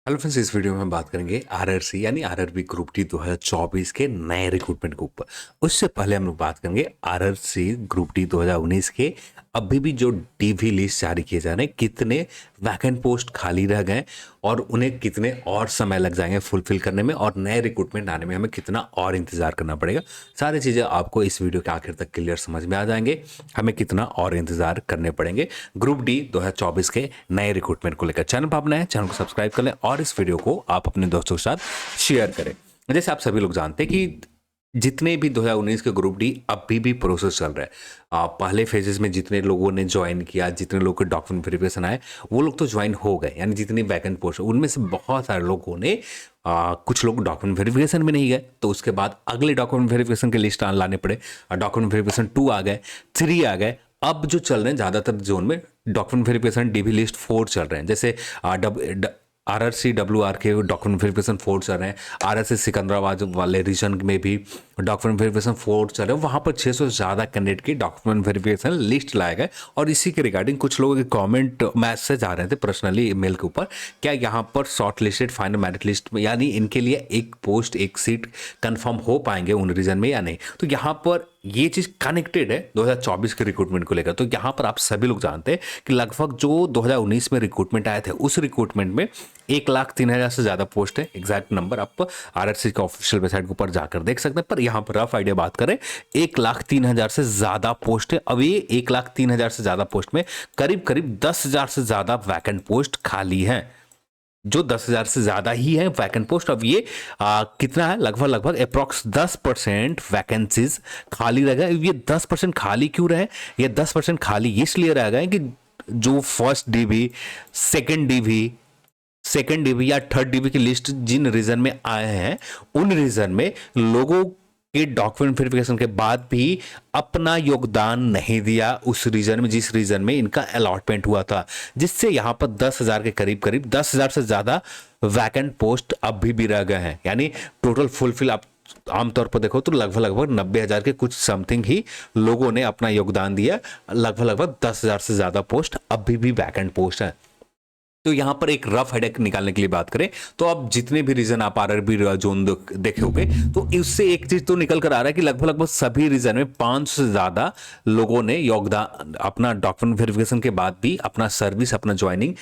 Hello friends, इस video में हम बात करेंगे आरआरसी यानी आरआरबी ग्रुप डी 2024 के नए रिक्रूटमेंट के ऊपर। उससे पहले हम लोग बात करेंगे आरआरसी ग्रुप डी 2019 के अभी भी जो डीवी लिस्ट जारी किए जा रहे हैं, कितने वैकेंट पोस्ट खाली रह गए और उन्हें कितने और समय लग जाएंगे फुलफिल करने में, और नए रिक्रूटमेंट आने में हमें कितना और इंतजार करना पड़ेगा। सारी चीज़ें आपको इस वीडियो के आखिर तक क्लियर समझ में आ जाएंगे, हमें कितना और इंतजार करने पड़ेंगे ग्रुप डी 2024 के नए रिक्रूटमेंट को लेकर। चैनल पर आप नए हैं, चैनल को सब्सक्राइब कर लें और इस वीडियो को आप अपने दोस्तों के साथ शेयर करें। जैसे आप सभी लोग जानते हैं कि जितने भी 2019 के ग्रुप डी अभी भी प्रोसेस चल रहा है। पहले फेजेस में जितने लोगों ने ज्वाइन किया, जितने लोगों के डॉक्यूमेंट वेरिफिकेशन आए, वो लोग तो ज्वाइन हो गए, यानी जितनी वैकेंट पोस्ट उनमें से बहुत सारे लोगों ने कुछ लोग डॉक्यूमेंट वेरिफिकेशन में नहीं गए, तो उसके बाद अगले डॉक्यूमेंट वेरिफिकेशन के लिस्ट लाने पड़े। डॉक्यूमेंट वेरिफिकेशन 2 आ गए, 3 आ गए। अब जो चल रहे हैं ज़्यादातर जोन में डॉक्यूमेंट वेरिफिकेशन डीवी लिस्ट 4 चल रहे हैं। जैसे आरआरसी डब्ल्यूआर के डॉक्यूमेंट वेरिफिकेशन 4 चल रहे हैं। आरएसएस सिकंदराबाद वाले रीजन में भी डॉक्यूमेंट वेरिफिकेशन 4 चल रहे हैं। वहाँ पर 600 से ज़्यादा कैंडिडेट की डॉक्यूमेंट वेरिफिकेशन लिस्ट लाए गए, और इसी के रिगार्डिंग कुछ लोगों के कमेंट मैसेज आ रहे थे पर्सनली ईमेल के ऊपर, क्या यहाँ पर short listed final merit list में, यानी इनके लिए एक पोस्ट एक सीट कंफर्म हो पाएंगे उन रीजन में या नहीं। तो यहाँ पर ये चीज़ कनेक्टेड है 2024 के रिक्रूटमेंट को लेकर। तो यहाँ पर आप सभी लोग जानते हैं कि लगभग जो 2019 में रिक्रूटमेंट आए थे, उस रिक्रूटमेंट में 1,03,000 से ज़्यादा पोस्ट है। एग्जैक्ट नंबर आप आरआरसी के ऑफिशियल वेबसाइट के ऊपर जाकर देख सकते हैं, पर यहाँ पर रफ आइडिया बात करें 1,03,000 से ज़्यादा पोस्ट है। अब ये 1,03,000 से ज़्यादा पोस्ट में करीब करीब 10,000 से ज़्यादा वैकेंट पोस्ट खाली हैं, जो 10,000 से ज़्यादा ही है वैकेंट पोस्ट। अब ये कितना है, लगभग अप्रॉक्स 10% वैकेंसीज खाली रह गए। ये 10% खाली क्यों रहे? ये 10% खाली इसलिए रह गए कि जो फर्स्ट डीवी, सेकेंड डीवी या थर्ड डीवी की लिस्ट जिन रीजन में आए हैं, उन रीजन में लोगों के डॉक्यूमेंट वेरिफिकेशन के बाद भी अपना योगदान नहीं दिया उस रीजन में, जिस रीजन में इनका अलॉटमेंट हुआ था, जिससे यहां पर 10,000 के करीब 10,000 से ज्यादा वैकेंट पोस्ट अभी भी रह गए हैं। यानी टोटल फुलफिल आप आमतौर पर देखो तो लगभग 90,000 के कुछ समथिंग ही लोगों ने अपना योगदान दिया। लगभग 10,000 से ज्यादा पोस्ट अभी भी वैकेंट पोस्ट है। तो यहां पर एक रफ हेडेक निकालने के लिए बात करें तो अब जितने भी रीजन आप आरआरबी जोन देखे होंगे, तो इससे एक चीज तो निकल कर आ रहा है कि लगभग सभी रीजन में 500 से ज्यादा लोगों ने योगदान अपना डॉक्यूमेंट वेरिफिकेशन के बाद भी, अपना सर्विस, अपना ज्वाइनिंग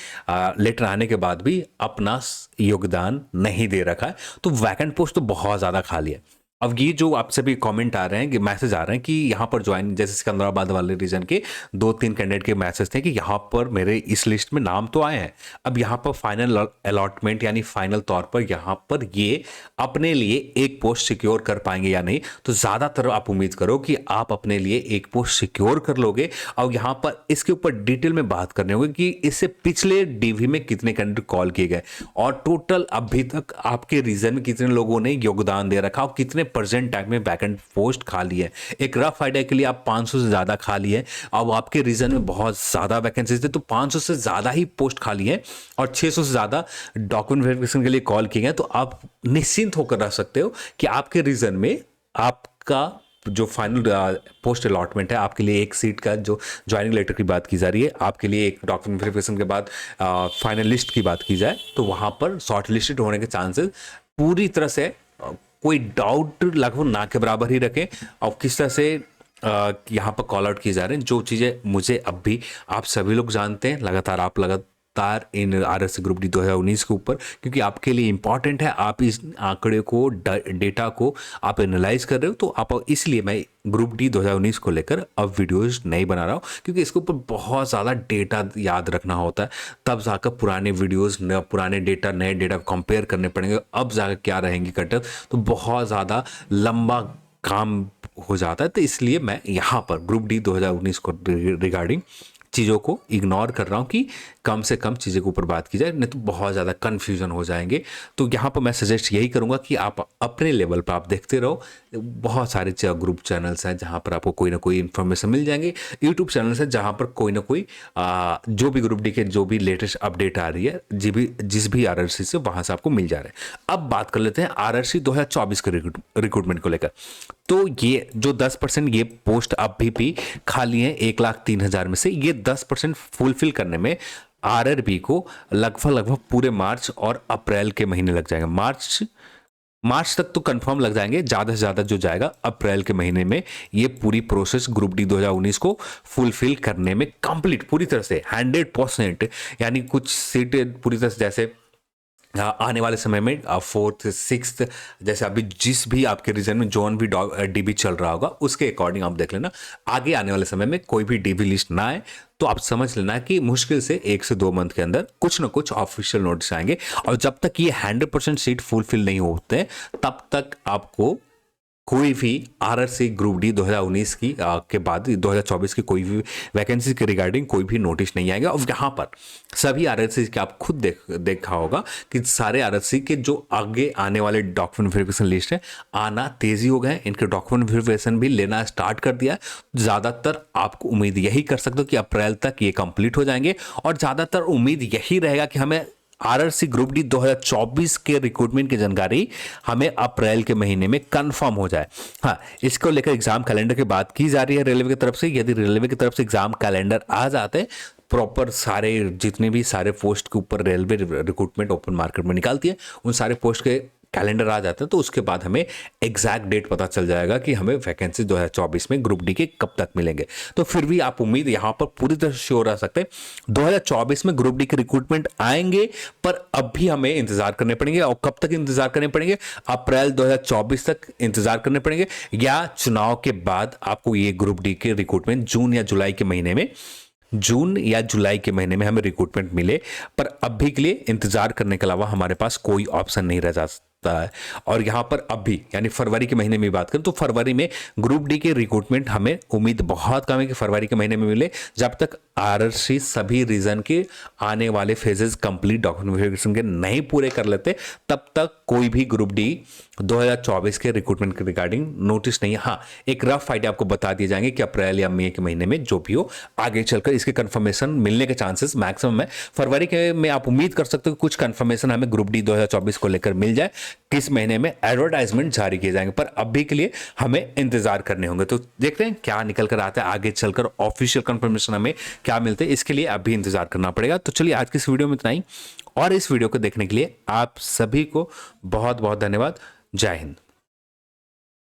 लेटर आने के बाद भी अपना योगदान नहीं दे रखा है। तो वैकेंट पोस्ट तो बहुत ज्यादा खाली है। अब ये जो आपसे भी कमेंट आ रहे हैं कि मैसेज आ रहे हैं कि यहाँ पर ज्वाइन, जैसे सिकंदराबाद वाले रीजन के 2-3 कैंडिडेट के मैसेज थे कि यहाँ पर मेरे इस लिस्ट में नाम तो आए हैं, अब यहाँ पर फाइनल अलॉटमेंट यानी फाइनल तौर पर यहाँ पर ये अपने लिए एक पोस्ट सिक्योर कर पाएंगे या नहीं। तो ज़्यादातर आप उम्मीद करो कि आप अपने लिए एक पोस्ट सिक्योर कर लोगे। और यहाँ पर इसके ऊपर डिटेल में बात करने होगी कि इससे पिछले डीवी में कितने कैंडिडेट कॉल किए गए और टोटल अभी तक आपके रीजन में कितने लोगों ने योगदान दे रखा और कितने प्रेजेंट टाइम में वैकेंट पोस्ट खाली है। एक रफ आइडिया के लिए आप 500 से ज्यादा खाली है। अब आपके रीजन में बहुत ज्यादा वैकेंसीज थे, तो 500 से ज्यादा ही पोस्ट खाली है और 600 से ज्यादा डॉक्यूमेंट वेरिफिकेशन के लिए कॉल किए गए। तो आप निश्चिंत होकर रह सकते हो कि आपके रीजन में आपका जो फाइनल पोस्ट अलॉटमेंट है, आपके लिए एक सीट का जो ज्वाइनिंग लेटर की बात की जा रही है, आपके लिए एक डॉक्यूमेंट वेरिफिकेशन के बाद फाइनल लिस्ट की बात की जाए, तो वहां पर शॉर्ट लिस्टेड होने के चांसेस पूरी तरह से कोई डाउट लगभग ना के बराबर ही रखें। और किस तरह से यहाँ पर कॉल आउट किए जा रहे हैं, जो चीज़ें मुझे अब भी आप सभी लोग जानते हैं, लगातार इन आरएससी ग्रुप डी 2019 के ऊपर, क्योंकि आपके लिए इंपॉर्टेंट है। आप इस आंकड़े को, डेटा को आप एनालाइज कर रहे हो, तो आप, इसलिए मैं ग्रुप डी 2019 को लेकर अब वीडियोज नहीं बना रहा हूँ, क्योंकि इसके ऊपर बहुत ज़्यादा डेटा याद रखना होता है। तब जाकर पुराने वीडियोज़, पुराने डेटा नए डेटा को कंपेयर करने पड़ेंगे, अब जाकर क्या रहेंगी कट ऑफ, तो बहुत ज़्यादा लंबा काम हो जाता है। तो इसलिए मैं यहाँ पर ग्रुप डी 2019 को रिगार्डिंग चीज़ों को इग्नोर कर रहा हूँ कि कम से कम चीज़ों के ऊपर बात की जाए, नहीं तो बहुत ज़्यादा कन्फ्यूजन हो जाएंगे। तो यहाँ पर मैं सजेस्ट यही करूँगा कि आप अपने लेवल पर आप देखते रहो। बहुत सारे ग्रुप चैनल्स हैं जहाँ पर आपको कोई ना कोई इन्फॉर्मेशन मिल जाएंगे। यूट्यूब चैनल्स हैं जहाँ पर कोई ना कोई जो भी ग्रुप डी के जो भी लेटेस्ट अपडेट आ रही है, जिस भी आरआरसी से, वहाँ से आपको मिल जा रहे हैं। अब बात कर लेते हैं आरआरसी 2024 के रिक्रूटमेंट को लेकर। तो ये जो 10% ये पोस्ट अभी भी खाली है 1,03,000 में से, ये 10% फुलफिल करने में आरआरबी को लगभग पूरे मार्च और अप्रैल के महीने लग जाएंगे। मार्च तक तो कंफर्म लग जाएंगे, ज़्यादा से ज़्यादा जो जाएगा अप्रैल के महीने में ये पूरी प्रोसेस ग्रुप डी 2019 को फुलफिल करने में कंप्लीट पूरी तरह से 100%, यानी कुछ सीट पूरी तरह से जैसे आने वाले समय में 4th 6th जैसे अभी जिस भी आपके रीजन में जोन भी डीबी चल रहा होगा उसके अकॉर्डिंग आप देख लेना। आगे आने वाले समय में कोई भी डीबी लिस्ट ना आए तो आप समझ लेना कि मुश्किल से 1 से 2 मंथ के अंदर कुछ ना कुछ ऑफिशियल नोटिस आएंगे। और जब तक ये 100% सीट फुलफिल नहीं होते तब तक आपको कोई भी आरआरसी ग्रुप डी 2019 की के बाद 2024 की कोई भी वैकेंसी के रिगार्डिंग कोई भी नोटिस नहीं आएगा। और यहाँ पर सभी आरआरसी के आप खुद देखा होगा कि सारे आरआरसी के जो आगे आने वाले डॉक्यूमेंट वेरिफिकेशन लिस्ट है आना तेजी हो गए, इनके डॉक्यूमेंट वेरिफिकेशन भी लेना स्टार्ट कर दिया। ज़्यादातर आपको उम्मीद यही कर सकते हो कि अप्रैल तक ये कंप्लीट हो जाएंगे और ज़्यादातर उम्मीद यही रहेगा कि हमें आरआरसी ग्रुप डी 2024 के रिक्रूटमेंट की जानकारी हमें अप्रैल के महीने में कंफर्म हो जाए। हाँ, इसको लेकर एग्जाम कैलेंडर की बात की जा रही है रेलवे की तरफ से। यदि रेलवे की तरफ से एग्जाम कैलेंडर आ जाते प्रॉपर सारे जितने भी सारे पोस्ट के ऊपर रेलवे रिक्रूटमेंट ओपन मार्केट में निकालती है उन सारे पोस्ट के कैलेंडर आ जाते हैं तो उसके बाद हमें एग्जैक्ट डेट पता चल जाएगा कि हमें वैकेंसी 2024 में ग्रुप डी के कब तक मिलेंगे। तो फिर भी आप उम्मीद यहां पर पूरी तरह से श्योर रह सकते हैं 2024 में ग्रुप डी के रिक्रूटमेंट आएंगे, पर अब भी हमें इंतजार करने पड़ेंगे। और कब तक इंतजार करने पड़ेंगे? अप्रैल 2024 तक इंतजार करने पड़ेंगे, या चुनाव के बाद आपको ये ग्रुप डी के रिक्रूटमेंट जून या जुलाई के महीने में हमें रिक्रूटमेंट मिले। पर अभी के लिए इंतजार करने के अलावा हमारे पास कोई ऑप्शन नहीं रह जाता है। और यहां पर अभी यानी फरवरी के महीने में बात करें तो फरवरी में ग्रुप डी के रिक्रूटमेंट हमें उम्मीद बहुत कम है कि फरवरी के महीने में मिले। जब तक आरआरसी सभी रीजन के आने वाले फेजेस कंप्लीट डॉक्यूमेंट वेरिफिकेशन के नहीं पूरे कर लेते तब तक कोई भी ग्रुप डी 2024 के रिक्रूटमेंट के रिगार्डिंग नोटिस नहीं है। हाँ, एक रफ आइडिया आपको बता दिए जाएंगे कि अप्रैल या मई के महीने में जो भी हो आगे चलकर इसके कंफर्मेशन मिलने के चांसेस मैक्सिमम है। फरवरी के में आप उम्मीद कर सकते हो कि कुछ कंफर्मेशन हमें ग्रुप डी 2024 को लेकर मिल जाए, किस महीने में एडवर्टाइजमेंट जारी किए जाएंगे। पर अभी के लिए हमें इंतजार करने होंगे। तो देखते हैं क्या निकल कर आता है, आगे चलकर ऑफिशियल कंफर्मेशन हमें क्या मिलते हैं, इसके लिए अभी इंतजार करना पड़ेगा। तो चलिए आज की इस वीडियो में इतना ही, और इस वीडियो को देखने के लिए आप सभी को बहुत बहुत धन्यवाद। जय हिंद।